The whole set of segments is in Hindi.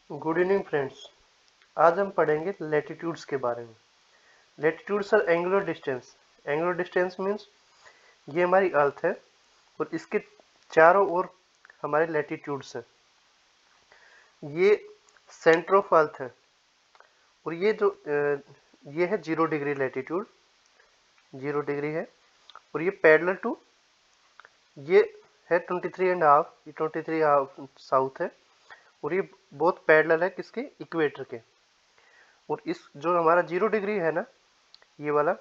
Good evening friends. आज हम पढ़ेंगे लैटिट्यूड्स के बारे में। Latitudes are angular distance. Angular distance means ये हमारी अर्थ है और इसके चारों ओर हमारे लैटिट्यूड्स हैं। ये सेंटर ऑफ अर्थ है और ये है 0 डिग्री लैटिट्यूड, 0 डिग्री है। और ये पैरेलल टू ये है 23.5, ये 23.5 साउथ है। और ये बहुत पैरेलल है किसके, इक्वेटर के। और इस जो हमारा 0 डिग्री है ना, ये वाला,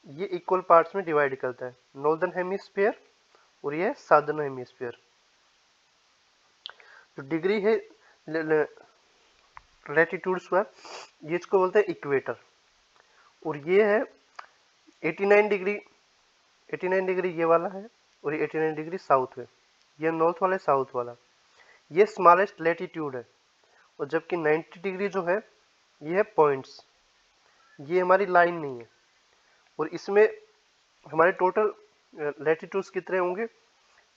ये इक्वल पार्ट्स में डिवाइड करता है, नॉर्दर्न हेमिस्फीयर और ये साउदर्न हेमिस्फीयर। जो डिग्री है लैटिट्यूड्स पर, ये इसको बोलते हैं इक्वेटर। और ये है 89 डिग्री, 89 डिग्री ये वाला है और ये 89 डिग्री साउथ है। ये नॉर्थ वाला है, साउथ वाला। ये स्मॉलेस्ट लैटिट्यूड है। और जबकि 90 डिग्री जो है ये है पॉइंट्स, ये हमारी लाइन नहीं है। और इसमें हमारे टोटल लैटिट्यूड्स कितने होंगे,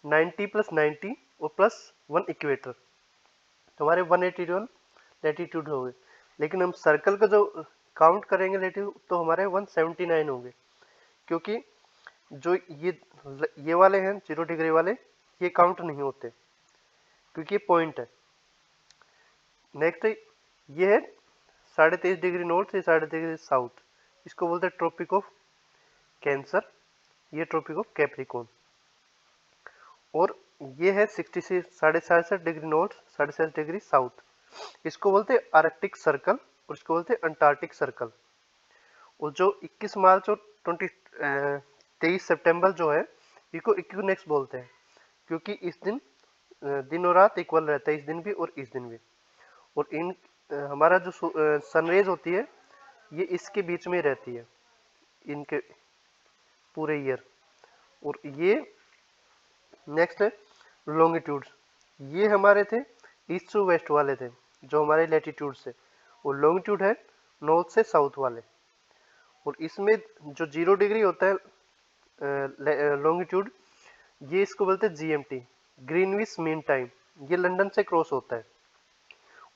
90 प्लस 90 और प्लस 1 इक्वेटर, तो हमारे 181 लैटिट्यूड हो गए। लेकिन हम सर्कल का जो काउंट करेंगे लैटिट्यूड, तो हमारे 179 होंगे, क्योंकि जो ये वाले हैं 0 डिग्री वाले, ये काउंट नहीं होते क्योंकि ये पॉइंट है। नेक्स्ट ये है 23.5 डिग्री नॉर्थ से 23.5 डिग्री साउथ, इसको बोलते हैं ट्रॉपिक ऑफ कैंसर, ये ट्रॉपिक ऑफ कैप्रिकॉर्न। और ये है 67 डिग्री नॉर्थ, 67 डिग्री साउथ, इसको बोलते हैं आर्कटिक सर्कल और इसको बोलते हैं अंटार्कटिक सर्कल। और जो 21 मार्च और 23 सितंबर जो है, इसको इक्विनेक्स बोलते हैं, क्योंकि इस दिन दिन और रात इक्वल रहता है, इस दिन भी और इस दिन भी। और हमारा जो सनरेज होती है, ये इसके बीच में रहती है इनके पूरे ईयर। और ये नेक्स्ट है लॉन्गिट्यूड्स। ये हमारे थे ईस्ट टू वेस्ट वाले थे, जो हमारे लैटिट्यूड से। और लॉन्गिट्यूड है नॉर्थ से साउथ वाले। और इसमें जो 0 डिग्री होता है लॉन्गिट्यूड, ये इसको बोलते हैं जीएमटी, ग्रीनविच मीन टाइम। ये लंदन से क्रॉस होता है।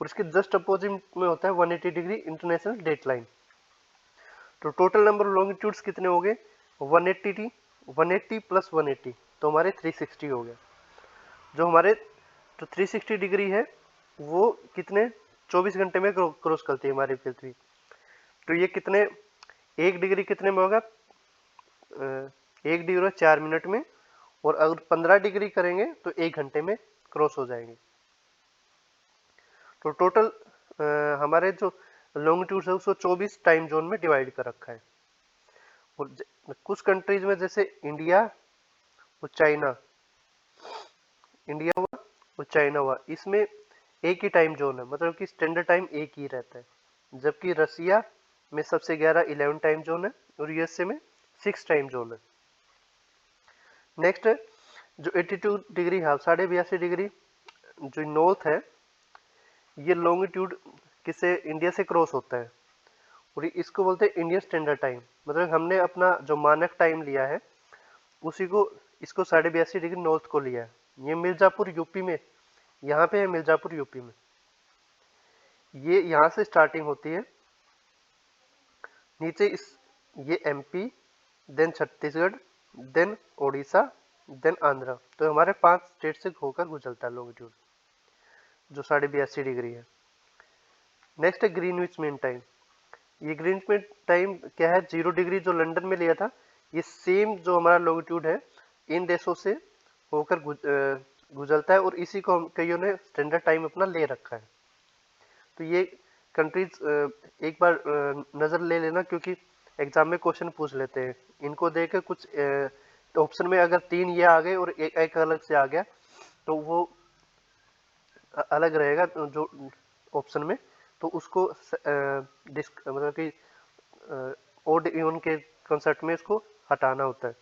और इसके जस्ट अपोजिट में होता है 180 डिग्री इंटरनेशनल डेट लाइन। तो टोटल नंबर लॉन्गिट्यूड्स कितने हो गए, 180 180 प्लस 180, तो हमारे 360 हो गए। जो हमारे जो 360 डिग्री है, वो कितने 24 घंटे में क्रॉस करती है हमारी पृथ्वी। तो ये कितने, 1 डिग्री कितने में होगा, 1 डिग्री 4 मिनट में। और अगर 15 डिग्री करेंगे तो 1 घंटे में क्रॉस हो जाएंगे। तो टोटल हमारे जो लॉन्गिट्यूड है उसको 24 टाइम जोन में डिवाइड कर रखा है। और कुछ कंट्रीज में जैसे इंडिया और चाइना, इंडिया हुआ और चाइना हुआ, इसमें एक ही टाइम जोन है, मतलब कि स्टैंडर्ड टाइम एक ही रहता है। जबकि रसिया में सबसे 11 टाइम जोन है और यूएसए में 6 टाइम जोन है। नेक्स्ट है जो 82 डिग्री है, 82.5 डिग्री जो नॉर्थ है, ये लॉन्गिट्यूड किसे, इंडिया से क्रॉस होता है। और इसको बोलते हैं इंडियन स्टैंडर्ड टाइम, मतलब हमने अपना जो मानक टाइम लिया है उसी को, इसको 82.5 डिग्री नॉर्थ को लिया है। ये मिर्जापुर यूपी में, यहाँ पे है मिर्जापुर यूपी में। ये यहाँ से स्टार्टिंग होती है, नीचे ये MP, then Chhattisgarh, then Orissa, then Andhra. तो हमारे 5 स्टेट से होकर गुजरता है लॉन्गिट्यूड, जो 82.5 डिग्री है। नेक्स्ट है ग्रीनविच मीन टाइम। ये ग्रीनविच मीन टाइम क्या है, 0 डिग्री जो लंदन में लिया था, ये सेम जो हमारा लॉन्गिट्यूड है इन देशों से होकर गुजरता है। और इसी को कईयों ने स्टैंडर्ड टाइम अपना ले रखा है। तो ये कंट्रीज एक बार नज़र ले लेना, क्योंकि एग्जाम में क्वेश्चन पूछ लेते हैं। इनको देकर कुछ ऑप्शन में अगर 3 ये आ गए और एक अलग से आ गया, तो वो अलग रहेगा जो ऑप्शन में, तो उसको मतलब कि ओड इवन के कंसेप्ट में इसको हटाना होता है।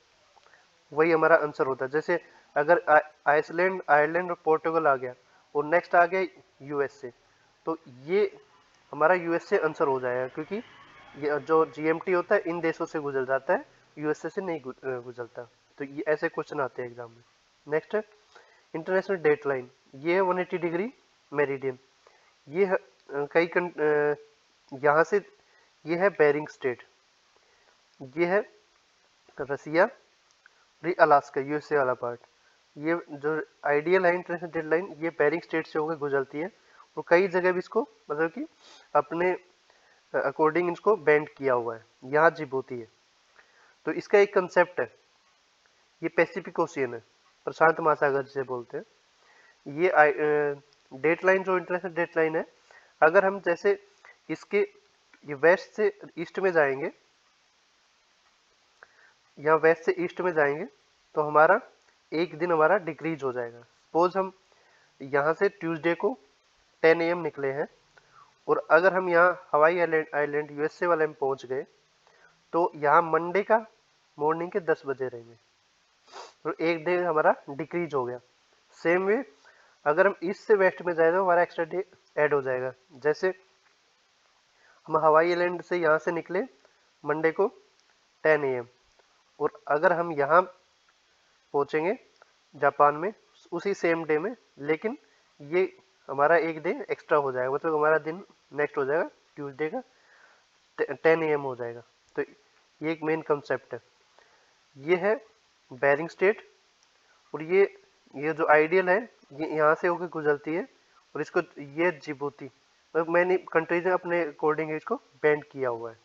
वही हमारा आंसर होता है। जैसे अगर आइसलैंड, आयरलैंड और पोर्टुगल आ गया और नेक्स्ट आ गया यूएसए, तो ये हमारा यूएसए आंसर हो जाएगा, क्योंकि ये जो जीएमटी होता है इन देशों से गुजर जाता है, यूएसए से नहीं गुजरता। तो ये ऐसे क्वेश्चन आते हैं एग्जाम में। नेक्स्ट है इंटरनेशनल डेट लाइन। ये है 180 डिग्री मेरिडियन। ये यहाँ से ये है बेरिंग स्टेट, ये है रसिया, और ये अलास्का यूएसए वाला पार्ट। ये जो आइडियल है इंटरनेशनल डेड लाइन, ये बेरिंग स्टेट से होकर गुजरती है, और कई जगह भी इसको मतलब कि अपने अकॉर्डिंग इसको बेंड किया हुआ है। यहाँ जिबूती है। तो इसका एक कंसेप्ट है, ये पैसिफिक ओशियन है, प्रशांत महासागर जिसे बोलते हैं। ये डेट लाइन जो इंटरनेशनल डेट लाइन है, अगर हम जैसे इसके ये वेस्ट से ईस्ट में जाएंगे, या वेस्ट से ईस्ट में जाएंगे, तो हमारा एक दिन हमारा डिक्रीज हो जाएगा। सपोज हम यहाँ से ट्यूसडे को 10 AM निकले हैं, और अगर हम यहाँ हवाई आइलैंड यूएसए वाले में पहुंच गए, तो यहाँ मंडे का मॉर्निंग के 10 बजे रहेंगे, तो एक डे हमारा डिक्रीज हो गया। सेम वे अगर हम ईस्ट से वेस्ट में जाए तो हमारा एक्स्ट्रा डे ऐड हो जाएगा। जैसे हम हवाई आइलैंड से यहाँ से निकले मंडे को 10 AM, और अगर हम यहाँ पहुँचेंगे जापान में उसी सेम डे में, लेकिन ये हमारा एक डे एक्स्ट्रा हो जाएगा, मतलब हमारा दिन नेक्स्ट हो जाएगा ट्यूसडे का 10 AM हो जाएगा। तो ये एक मेन कंसेप्ट है। ये है बेरिंग स्टेट, और ये जो आइडियल है ये यहाँ से होकर गुजरती है, और इसको ये जिबूती, मतलब मैंने कंट्रीज ने अपने अकॉर्डिंग इसको बेंड किया हुआ है।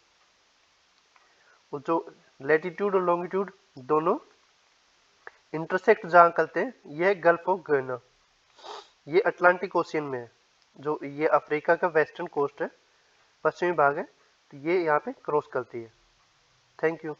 और जो लैटिट्यूड और लॉन्गिट्यूड दोनों इंटरसेक्ट जहाँ करते हैं, ये है गल्फ ऑफ गुयाना, ये अटलांटिक ओशियन में है। जो ये अफ्रीका का वेस्टर्न कोस्ट है, पश्चिमी भाग है, तो ये यहाँ पे क्रॉस करती है। Thank you.